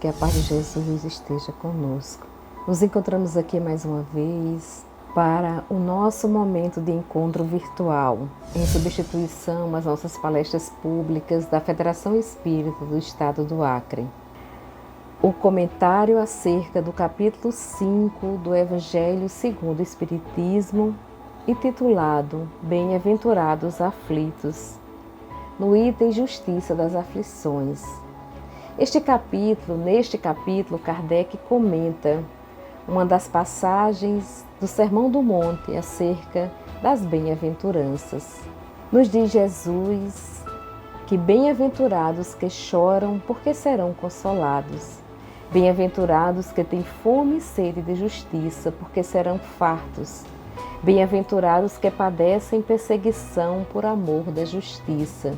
que a paz de Jesus esteja conosco. Nos encontramos aqui mais uma vez para o nosso momento de encontro virtual, em substituição às nossas palestras públicas da Federação Espírita do Estado do Acre. O comentário acerca do capítulo 5 do Evangelho segundo o Espiritismo, intitulado Bem-aventurados aflitos, no item Justiça das Aflições. Neste capítulo, Kardec comenta uma das passagens do Sermão do Monte acerca das bem-aventuranças. Nos diz Jesus que bem-aventurados que choram, porque serão consolados. Bem-aventurados que têm fome e sede de justiça, porque serão fartos. Bem-aventurados que padecem perseguição por amor da justiça,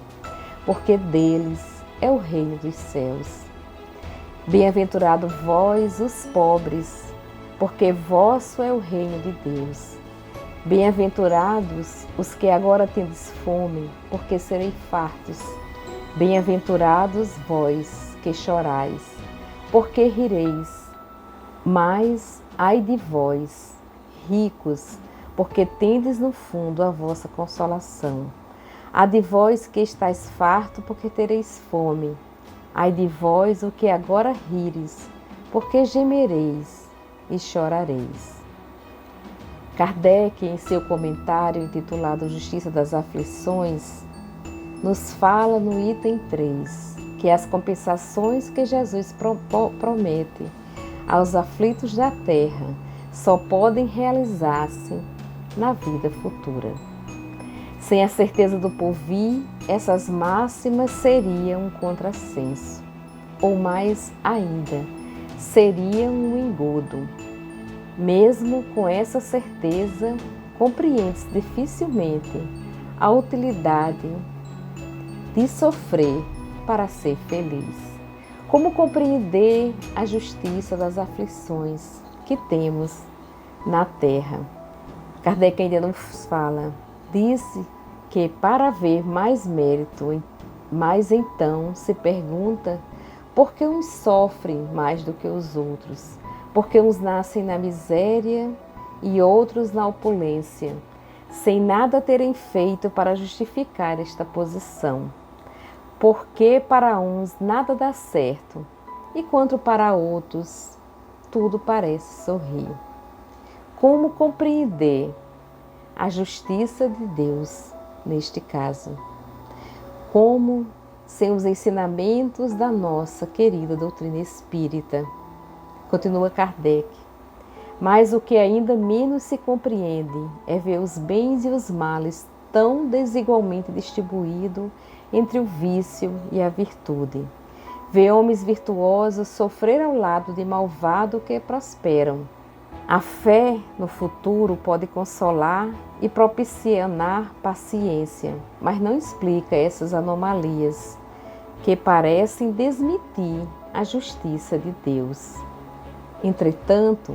porque deles é o reino dos céus. Bem-aventurado vós, os pobres, porque vosso é o reino de Deus. Bem-aventurados os que agora tendes fome, porque sereis fartos. Bem-aventurados vós que chorais, porque rireis. Mas ai de vós, ricos, porque tendes no fundo a vossa consolação. Ai de vós que estáis farto, porque tereis fome. Ai de vós o que agora rires, porque gemereis e chorareis. Kardec, em seu comentário intitulado Justiça das Aflições, nos fala no item 3, que as compensações que Jesus promete aos aflitos da terra só podem realizar-se na vida futura. Sem a certeza do porvir, essas máximas seriam um contrassenso, ou mais ainda, seriam um engodo. Mesmo com essa certeza, compreende-se dificilmente a utilidade de sofrer para ser feliz. Como compreender a justiça das aflições que temos na terra? Kardec ainda nos fala, disse que para haver mais mérito, mas então se pergunta por que uns sofrem mais do que os outros, porque uns nascem na miséria e outros na opulência, sem nada terem feito para justificar esta posição. Porque para uns nada dá certo, enquanto para outros tudo parece sorrir. Como compreender a justiça de Deus neste caso? Como sem os ensinamentos da nossa querida doutrina espírita? Continua Kardec. Mas o que ainda menos se compreende é ver os bens e os males tão desigualmente distribuídos entre o vício e a virtude. Ver homens virtuosos sofrer ao lado de malvados que prosperam. A fé no futuro pode consolar e propiciar paciência, mas não explica essas anomalias que parecem desmentir a justiça de Deus. Entretanto,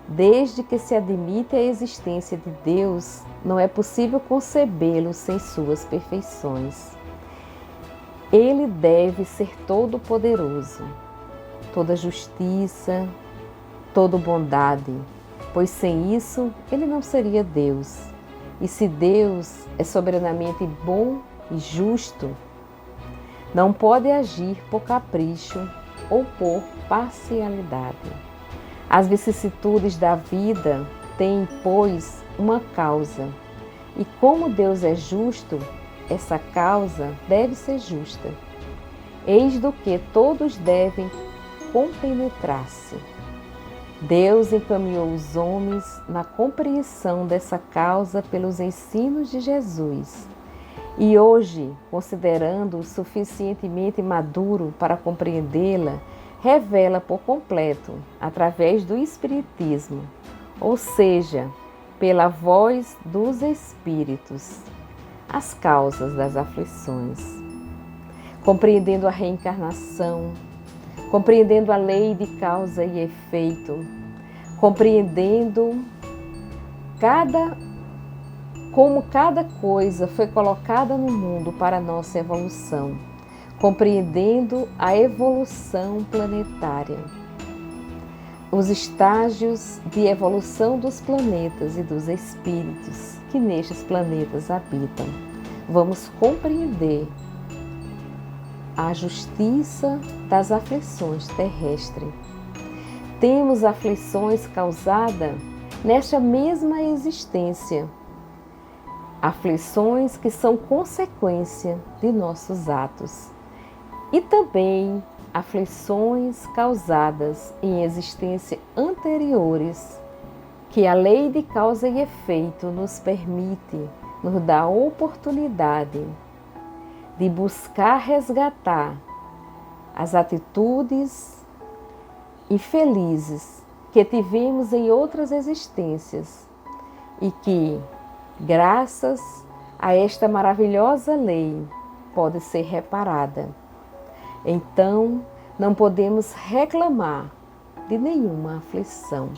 desde que se admite a existência de Deus, não é possível concebê-lo sem suas perfeições. Ele deve ser todo-poderoso, toda justiça, toda bondade, pois sem isso ele não seria Deus. E se Deus é soberanamente bom e justo, não pode agir por capricho ou por parcialidade. As vicissitudes da vida têm, pois, uma causa, e como Deus é justo, essa causa deve ser justa. Eis do que todos devem compenetrar-se. Deus encaminhou os homens na compreensão dessa causa pelos ensinos de Jesus. E hoje, considerando-o suficientemente maduro para compreendê-la, revela por completo, através do Espiritismo, ou seja, pela voz dos Espíritos, as causas das aflições. Compreendendo a reencarnação, compreendendo a lei de causa e efeito, compreendendo como cada coisa foi colocada no mundo para a nossa evolução, compreendendo a evolução planetária, os estágios de evolução dos planetas e dos espíritos que nestes planetas habitam. Vamos compreender a justiça das aflições terrestres. Temos aflições causadas nesta mesma existência, aflições que são consequência de nossos atos, e também aflições causadas em existências anteriores, que a lei de causa e efeito nos permite, nos dá a oportunidade de buscar resgatar as atitudes infelizes que tivemos em outras existências e que, graças a esta maravilhosa lei, pode ser reparada. Então, não podemos reclamar de nenhuma aflição,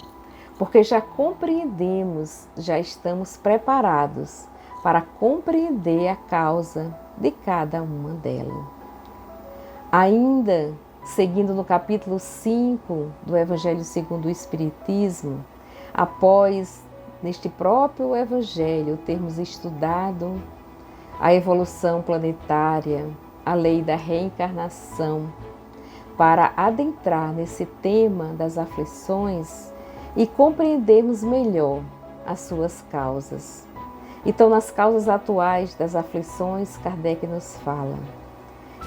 porque já compreendemos, já estamos preparados para compreender a causa de cada uma delas. Ainda, seguindo no capítulo 5 do Evangelho segundo o Espiritismo, após, neste próprio Evangelho, termos estudado a evolução planetária, a lei da reencarnação, para adentrar nesse tema das aflições e compreendermos melhor as suas causas. Então, nas causas atuais das aflições, Kardec nos fala: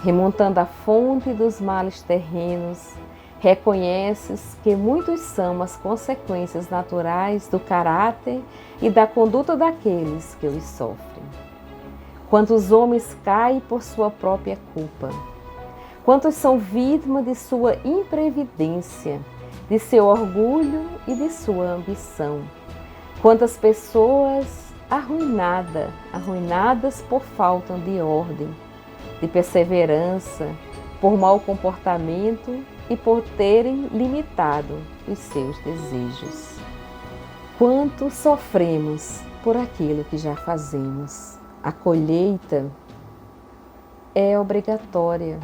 remontando a fonte dos males terrenos, reconheces que muitos são as consequências naturais do caráter e da conduta daqueles que os sofrem. Quantos homens caem por sua própria culpa? Quantos são vítimas de sua imprevidência, de seu orgulho e de sua ambição? Quantas pessoas arruinadas por falta de ordem, de perseverança, por mau comportamento e por terem limitado os seus desejos. Quanto sofremos por aquilo que já fazemos. A colheita é obrigatória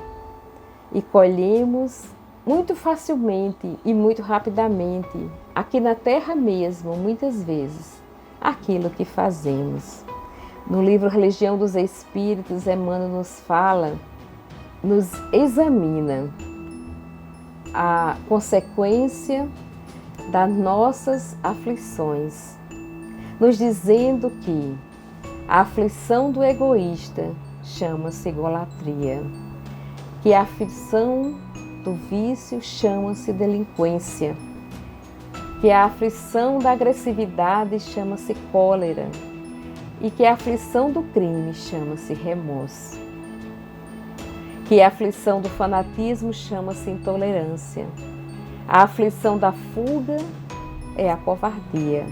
e colhemos muito facilmente e muito rapidamente, aqui na Terra mesmo, muitas vezes, aquilo que fazemos. No livro Religião dos Espíritos, Emmanuel nos fala, nos examina a consequência das nossas aflições, nos dizendo que a aflição do egoísta chama-se egolatria, que a aflição do vício chama-se delinquência, que a aflição da agressividade chama-se cólera e que a aflição do crime chama-se remorso, que a aflição do fanatismo chama-se intolerância, a aflição da fuga é a covardia,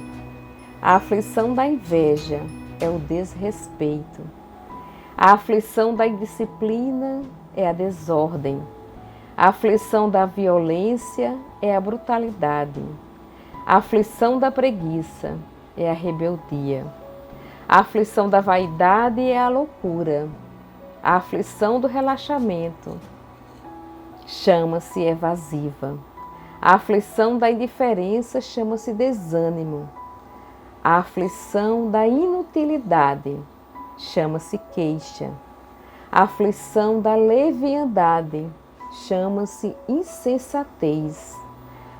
a aflição da inveja é o desrespeito, a aflição da indisciplina é a desordem, a aflição da violência é a brutalidade, a aflição da preguiça é a rebeldia, a aflição da vaidade é a loucura, a aflição do relaxamento chama-se evasiva, a aflição da indiferença chama-se desânimo, a aflição da inutilidade chama-se queixa, a aflição da leviandade chama-se insensatez,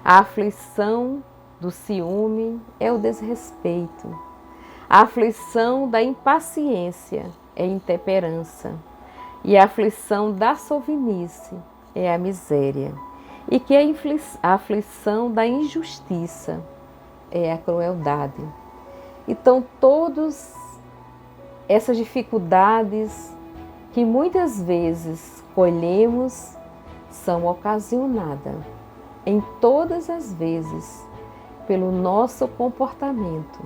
a aflição do ciúme é o desrespeito, a aflição da impaciência é intemperança e a aflição da sovinice é a miséria e que a aflição da injustiça é a crueldade. Então, todas essas dificuldades que muitas vezes colhemos são ocasionadas, em todas as vezes, pelo nosso comportamento,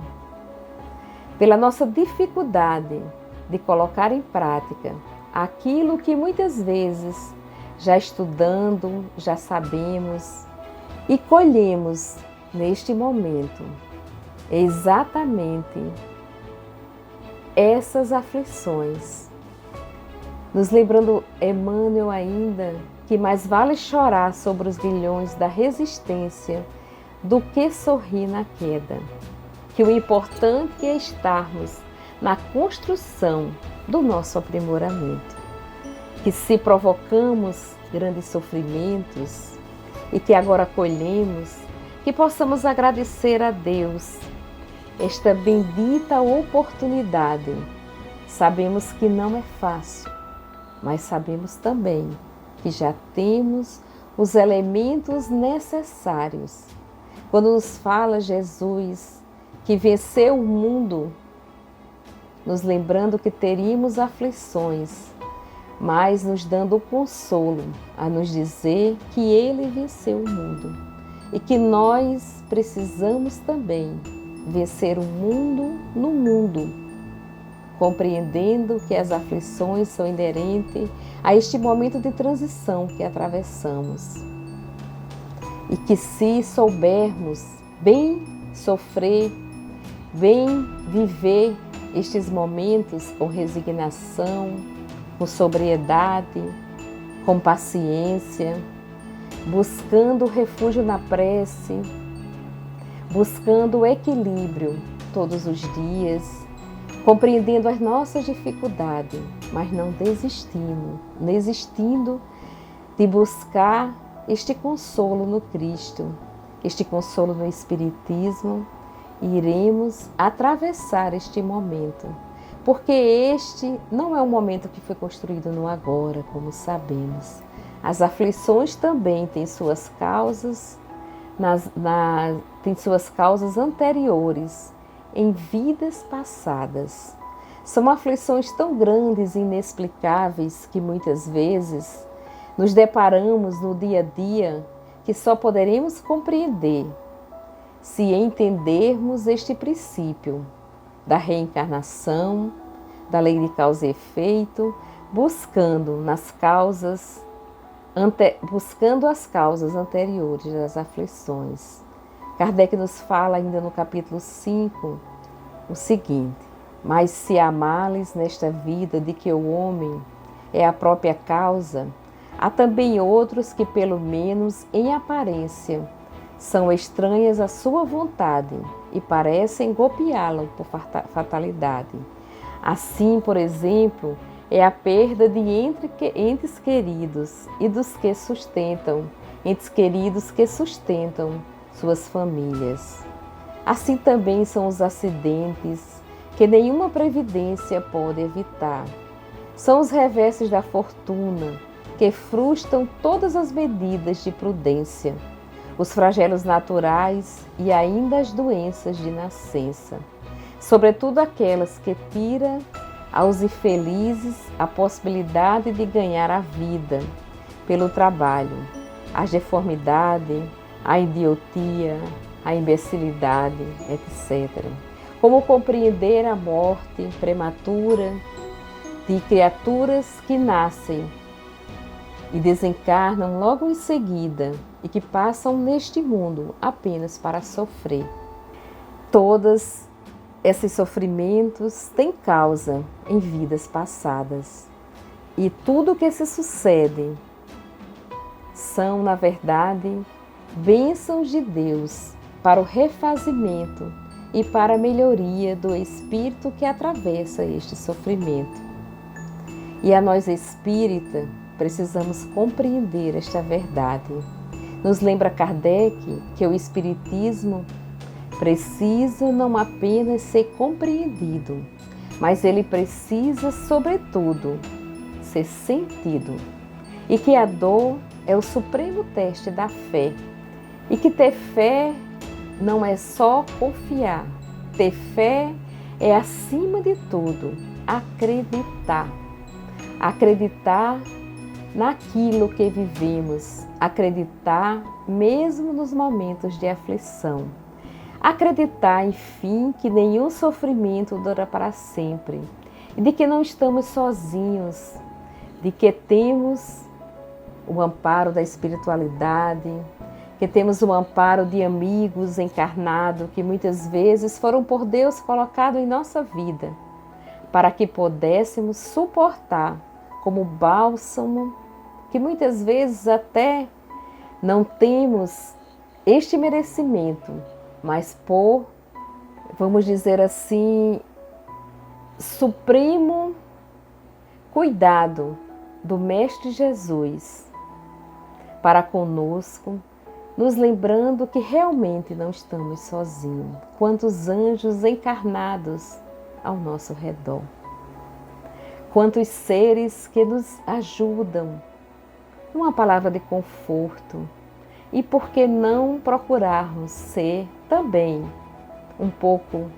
pela nossa dificuldade de colocar em prática aquilo que muitas vezes já estudando, já sabemos e colhemos neste momento exatamente essas aflições nos lembrando Emmanuel ainda que mais vale chorar sobre os grilhões da resistência do que sorrir na queda, que o importante é estarmos na construção do nosso aprimoramento, que se provocamos grandes sofrimentos e que agora colhemos, que possamos agradecer a Deus esta bendita oportunidade. Sabemos que não é fácil, mas sabemos também que já temos os elementos necessários. Quando nos fala Jesus que venceu o mundo, nos lembrando que teríamos aflições, mas nos dando o consolo a nos dizer que Ele venceu o mundo e que nós precisamos também vencer o mundo no mundo, compreendendo que as aflições são inerentes a este momento de transição que atravessamos. E que se soubermos bem sofrer, bem viver estes momentos com resignação, com sobriedade, com paciência, buscando refúgio na prece, buscando o equilíbrio todos os dias, compreendendo as nossas dificuldades, mas não desistindo de buscar este consolo no Cristo, este consolo no Espiritismo, e iremos atravessar este momento, porque este não é um momento que foi construído no agora, como sabemos. As aflições também têm suas causas, têm suas causas anteriores, em vidas passadas. São aflições tão grandes e inexplicáveis que muitas vezes nos deparamos no dia a dia que só poderemos compreender se entendermos este princípio da reencarnação, da lei de causa e efeito, buscando as causas anteriores das aflições. Kardec nos fala ainda no capítulo 5 o seguinte: mas se há males nesta vida de que o homem é a própria causa, há também outros que, pelo menos em aparência, são estranhas à sua vontade e parecem golpeá-lo por fatalidade. Assim, por exemplo, é a perda de entes queridos e dos que sustentam, entes queridos que sustentam suas famílias. Assim também são os acidentes que nenhuma previdência pode evitar. São os reversos da fortuna que frustram todas as medidas de prudência, os flagelos naturais e ainda as doenças de nascença, sobretudo aquelas que tiram aos infelizes a possibilidade de ganhar a vida pelo trabalho, a deformidade, a idiotia, a imbecilidade, etc. Como compreender a morte prematura de criaturas que nascem e desencarnam logo em seguida e que passam neste mundo apenas para sofrer. Todos esses sofrimentos têm causa em vidas passadas e tudo o que se sucede são, na verdade, bênçãos de Deus para o refazimento e para a melhoria do espírito que atravessa este sofrimento. E a nós espírita precisamos compreender esta verdade. Nos lembra Kardec que o espiritismo precisa não apenas ser compreendido, mas ele precisa, sobretudo, ser sentido. E que a dor é o supremo teste da fé. E que ter fé não é só confiar. Ter fé é, acima de tudo, acreditar. Acreditar naquilo que vivemos. Acreditar mesmo nos momentos de aflição. Acreditar, enfim, que nenhum sofrimento dura para sempre. E de que não estamos sozinhos. De que temos o amparo da espiritualidade, que temos o amparo de amigos encarnados que muitas vezes foram por Deus colocados em nossa vida, para que pudéssemos suportar como bálsamo, que muitas vezes até não temos este merecimento, mas por, vamos dizer assim, supremo cuidado do Mestre Jesus para conosco, nos lembrando que realmente não estamos sozinhos. Quantos anjos encarnados ao nosso redor. Quantos seres que nos ajudam. Uma palavra de conforto. E por que não procurarmos ser também um pouco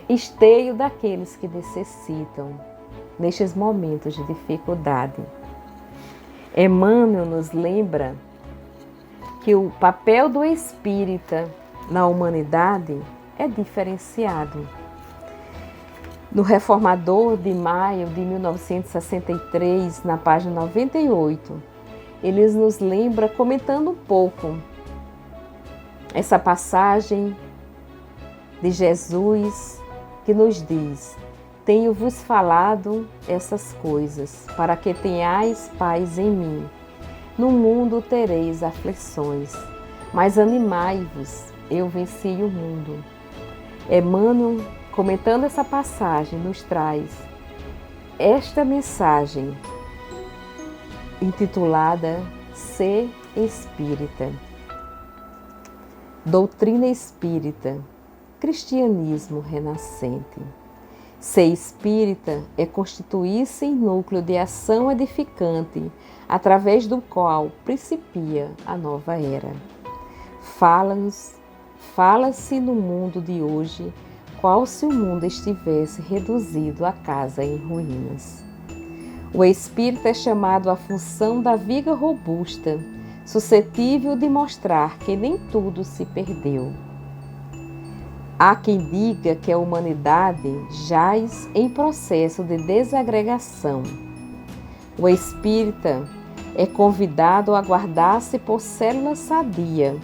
esteio daqueles que necessitam nestes momentos de dificuldade? Emmanuel nos lembra que o papel do espírita na humanidade é diferenciado. No Reformador de maio de 1963, na página 98, eles nos lembra comentando um pouco essa passagem de Jesus que nos diz: tenho-vos falado essas coisas, para que tenhais paz em mim. No mundo tereis aflições, mas animai-vos, eu venci o mundo. Emmanuel, comentando essa passagem, nos traz esta mensagem intitulada Ser Espírita. Doutrina espírita, cristianismo renascente. Ser espírita é constituir-se em núcleo de ação edificante, através do qual principia a nova era. Fala-se no mundo de hoje, qual se o mundo estivesse reduzido a casa em ruínas. O espírita é chamado à função da viga robusta, suscetível de mostrar que nem tudo se perdeu. Há quem diga que a humanidade jaz em processo de desagregação. O espírita é convidado a guardar-se por célula sadia,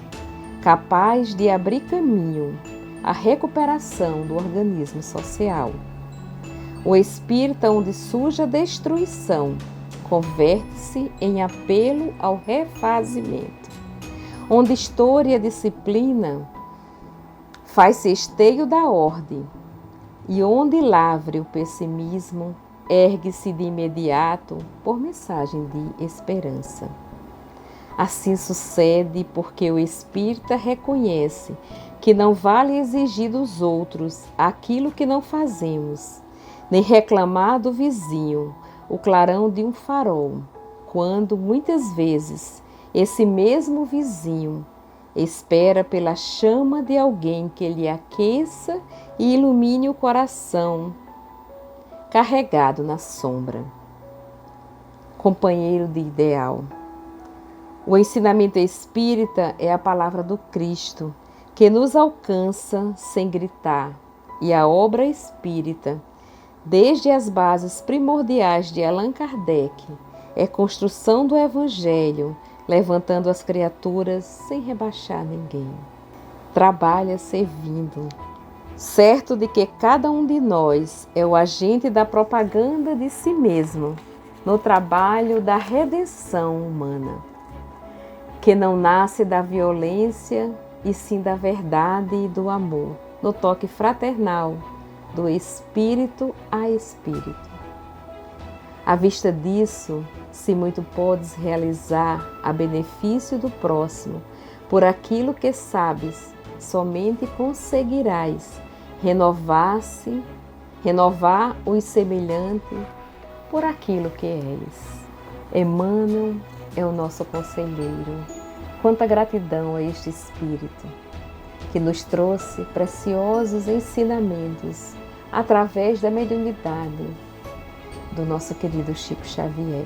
capaz de abrir caminho à recuperação do organismo social. O espírita, onde surge a destruição, converte-se em apelo ao refazimento. Onde estoure a disciplina, faz-se esteio da ordem, e onde lavre o pessimismo, ergue-se de imediato por mensagem de esperança. Assim sucede porque o espírita reconhece que não vale exigir dos outros aquilo que não fazemos, nem reclamar do vizinho o clarão de um farol, quando muitas vezes esse mesmo vizinho espera pela chama de alguém que lhe aqueça e ilumine o coração carregado na sombra. Companheiro de ideal. O ensinamento espírita é a palavra do Cristo, que nos alcança sem gritar, e a obra espírita, desde as bases primordiais de Allan Kardec, é construção do Evangelho, levantando as criaturas sem rebaixar ninguém. Trabalha servindo, certo de que cada um de nós é o agente da propaganda de si mesmo, no trabalho da redenção humana, que não nasce da violência, e sim da verdade e do amor, no toque fraternal, do espírito a espírito. À vista disso, se muito podes realizar a benefício do próximo, por aquilo que sabes, somente conseguirás renovar os semelhantes por aquilo que és. Emmanuel é o nosso conselheiro. Quanta gratidão a este Espírito que nos trouxe preciosos ensinamentos através da mediunidade do nosso querido Chico Xavier,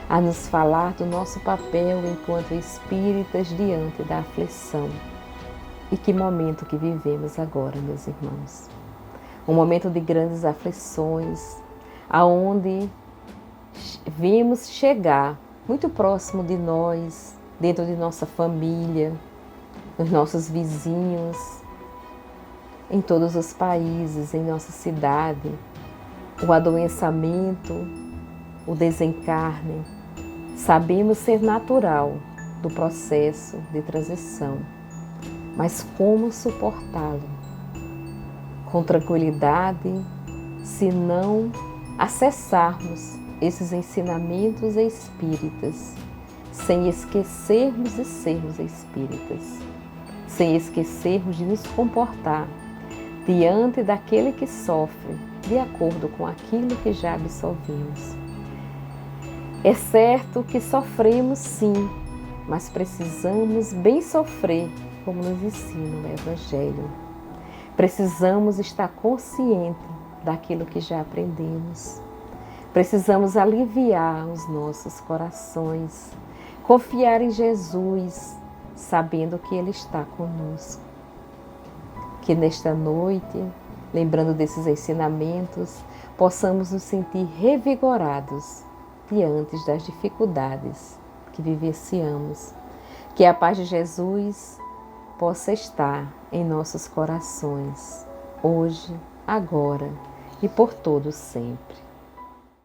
a nos falar do nosso papel enquanto espíritas diante da aflição. E que momento que vivemos agora, meus irmãos. Um momento de grandes aflições, aonde vimos chegar muito próximo de nós, dentro de nossa família, nos nossos vizinhos, em todos os países, em nossa cidade, o adoençamento, o desencarne, sabemos ser natural do processo de transição, mas como suportá-lo com tranquilidade se não acessarmos esses ensinamentos espíritas, sem esquecermos de sermos espíritas, sem esquecermos de nos comportar diante daquele que sofre, de acordo com aquilo que já absolvemos. É certo que sofremos sim, mas precisamos bem sofrer, como nos ensina o Evangelho. Precisamos estar consciente daquilo que já aprendemos. Precisamos aliviar os nossos corações, confiar em Jesus, sabendo que Ele está conosco. Que nesta noite, lembrando desses ensinamentos, possamos nos sentir revigorados diante das dificuldades que vivenciamos. Que a paz de Jesus possa estar em nossos corações, hoje, agora e por todo sempre.